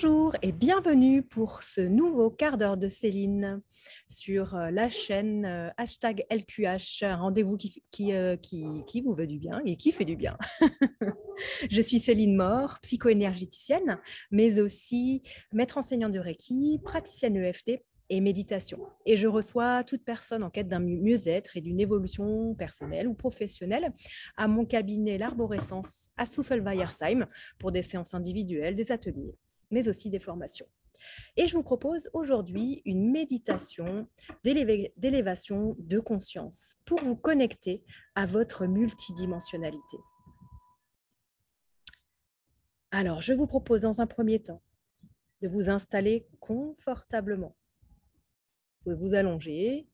Bonjour et bienvenue pour ce nouveau quart d'heure de Céline sur la chaîne hashtag LQH, un rendez-vous qui vous veut du bien et qui fait du bien. Je suis Céline Mort, psycho-énergéticienne, mais aussi maître enseignant de Reiki, praticienne EFT et méditation. Et je reçois toute personne en quête d'un mieux-être et d'une évolution personnelle ou professionnelle à mon cabinet L'Arborescence à Souffelweyersheim pour des séances individuelles, des ateliers, mais aussi des formations. Et je vous propose aujourd'hui une méditation d'élévation de conscience pour vous connecter à votre multidimensionnalité. Alors, je vous propose dans un premier temps de vous installer confortablement. Vous pouvez vous allonger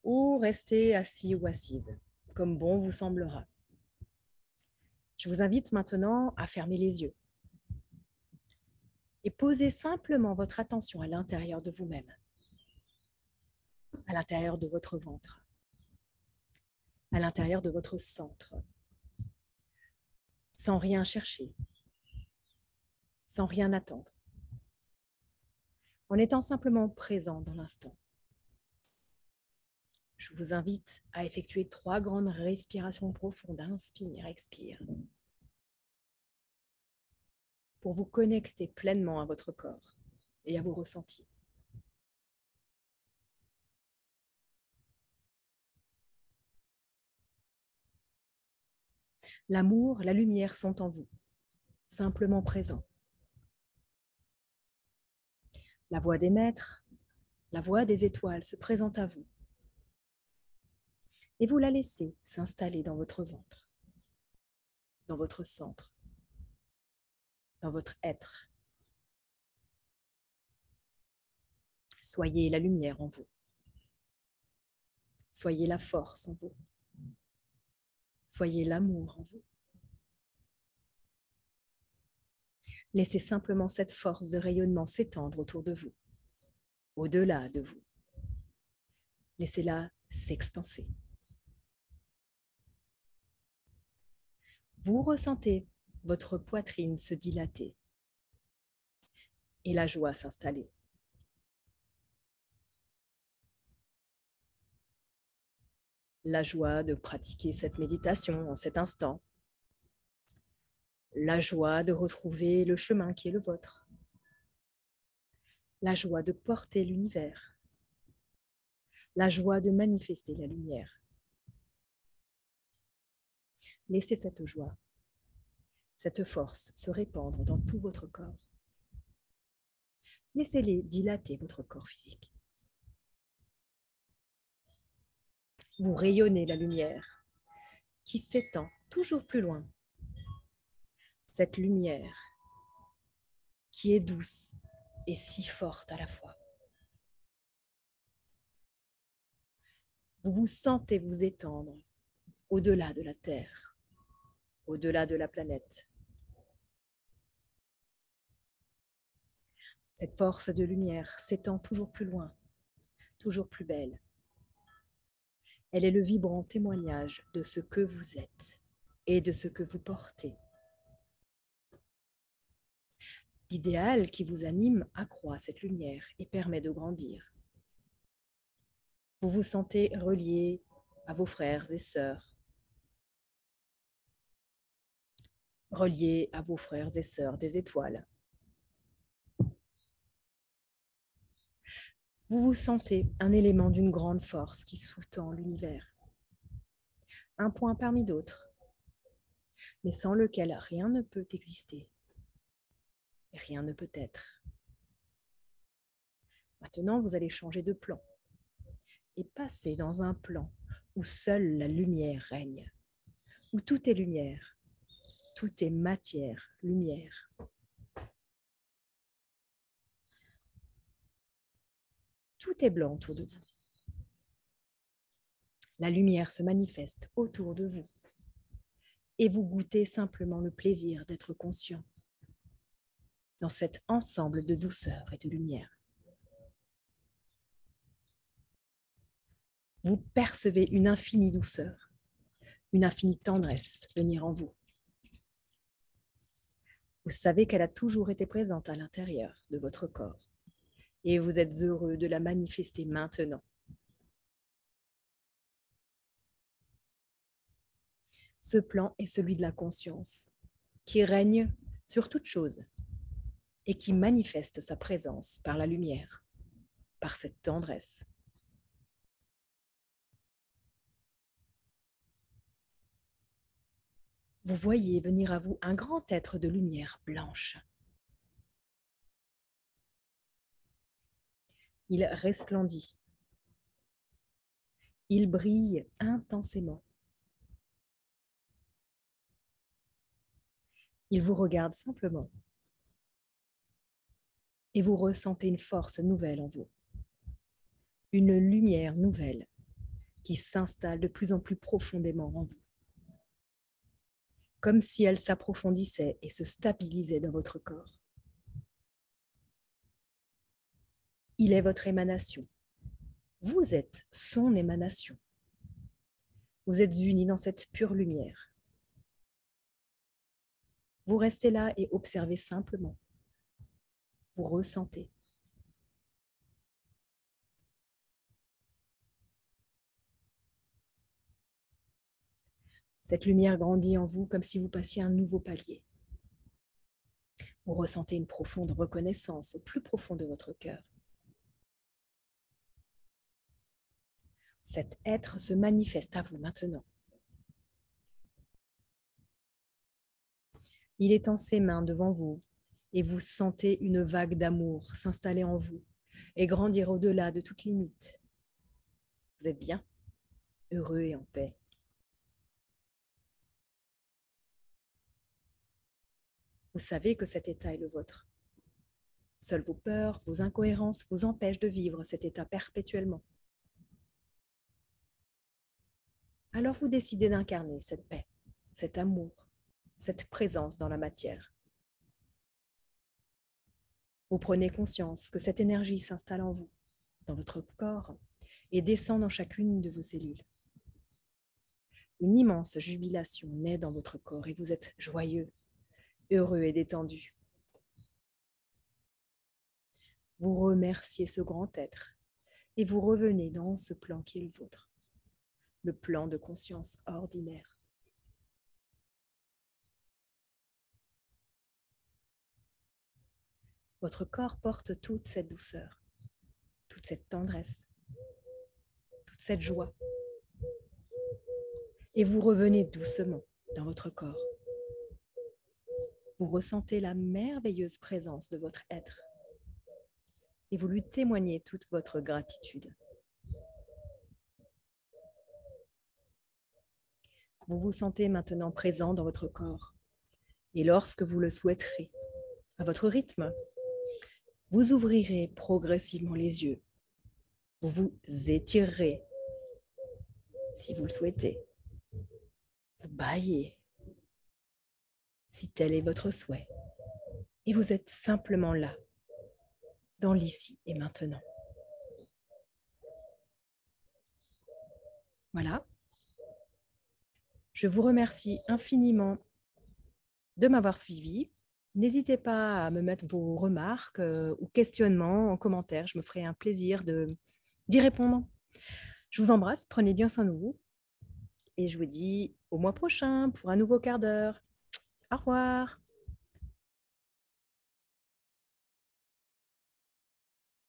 ou rester assis ou assise, comme bon vous semblera. Je vous invite maintenant à fermer les yeux et poser simplement votre attention à l'intérieur de vous-même, à l'intérieur de votre ventre, à l'intérieur de votre centre, sans rien chercher, sans rien attendre, en étant simplement présent dans l'instant. Je vous invite à effectuer 3 grandes respirations profondes. Inspire, expire. Pour vous connecter pleinement à votre corps et à vos ressentis. L'amour, la lumière sont en vous, simplement présents. La voix des maîtres, la voix des étoiles se présente à vous. Et vous la laissez s'installer dans votre ventre, dans votre centre, dans votre être. Soyez la lumière en vous. Soyez la force en vous. Soyez l'amour en vous. Laissez simplement cette force de rayonnement s'étendre autour de vous, au-delà de vous. Laissez-la s'expanser. Vous ressentez votre poitrine se dilater et la joie s'installer. La joie de pratiquer cette méditation en cet instant. La joie de retrouver le chemin qui est le vôtre. La joie de porter l'univers. La joie de manifester la lumière. Laissez cette joie, cette force se répandre dans tout votre corps. Laissez-les dilater votre corps physique. Vous rayonnez la lumière qui s'étend toujours plus loin. Cette lumière qui est douce et si forte à la fois. Vous vous sentez vous étendre au-delà de la Terre, au-delà de la planète. Cette force de lumière s'étend toujours plus loin, toujours plus belle. Elle est le vibrant témoignage de ce que vous êtes et de ce que vous portez. L'idéal qui vous anime accroît cette lumière et permet de grandir. Vous vous sentez relié à vos frères et sœurs, relié à vos frères et sœurs des étoiles. Vous vous sentez un élément d'une grande force qui sous-tend l'univers. Un point parmi d'autres, mais sans lequel rien ne peut exister. Et rien ne peut être. Maintenant, vous allez changer de plan et passer dans un plan où seule la lumière règne, où tout est lumière, tout est matière, lumière. Tout est blanc autour de vous. La lumière se manifeste autour de vous et vous goûtez simplement le plaisir d'être conscient dans cet ensemble de douceur et de lumière. Vous percevez une infinie douceur, une infinie tendresse venir en vous. Vous savez qu'elle a toujours été présente à l'intérieur de votre corps et vous êtes heureux de la manifester maintenant. Ce plan est celui de la conscience, qui règne sur toute chose et qui manifeste sa présence par la lumière, par cette tendresse. Vous voyez venir à vous un grand être de lumière blanche. Il resplendit. Il brille intensément. Il vous regarde simplement. Et vous ressentez une force nouvelle en vous. Une lumière nouvelle qui s'installe de plus en plus profondément en vous. Comme si elle s'approfondissait et se stabilisait dans votre corps. Il est votre émanation. Vous êtes son émanation. Vous êtes unis dans cette pure lumière. Vous restez là et observez simplement. Vous ressentez. Cette lumière grandit en vous comme si vous passiez un nouveau palier. Vous ressentez une profonde reconnaissance au plus profond de votre cœur. Cet être se manifeste à vous maintenant. Il est en ses mains devant vous et vous sentez une vague d'amour s'installer en vous et grandir au-delà de toute limite. Vous êtes bien, heureux et en paix. Vous savez que cet état est le vôtre. Seules vos peurs, vos incohérences vous empêchent de vivre cet état perpétuellement. Alors vous décidez d'incarner cette paix, cet amour, cette présence dans la matière. Vous prenez conscience que cette énergie s'installe en vous, dans votre corps, et descend dans chacune de vos cellules. Une immense jubilation naît dans votre corps et vous êtes joyeux, heureux et détendu. Vous remerciez ce grand être et vous revenez dans ce plan qui est le vôtre, le plan de conscience ordinaire. Votre corps porte toute cette douceur, toute cette tendresse, toute cette joie. Et vous revenez doucement dans votre corps. Vous ressentez la merveilleuse présence de votre être et vous lui témoignez toute votre gratitude. Vous vous sentez maintenant présent dans votre corps et lorsque vous le souhaiterez, à votre rythme, vous ouvrirez progressivement les yeux. Vous vous étirerez si vous le souhaitez. Vous bâillez si tel est votre souhait. Et vous êtes simplement là, dans l'ici et maintenant. Voilà. Je vous remercie infiniment de m'avoir suivi. N'hésitez pas à me mettre vos remarques ou questionnements en commentaire. Je me ferai un plaisir d'y répondre. Je vous embrasse, prenez bien soin de vous. Et je vous dis au mois prochain pour un nouveau quart d'heure. Au revoir.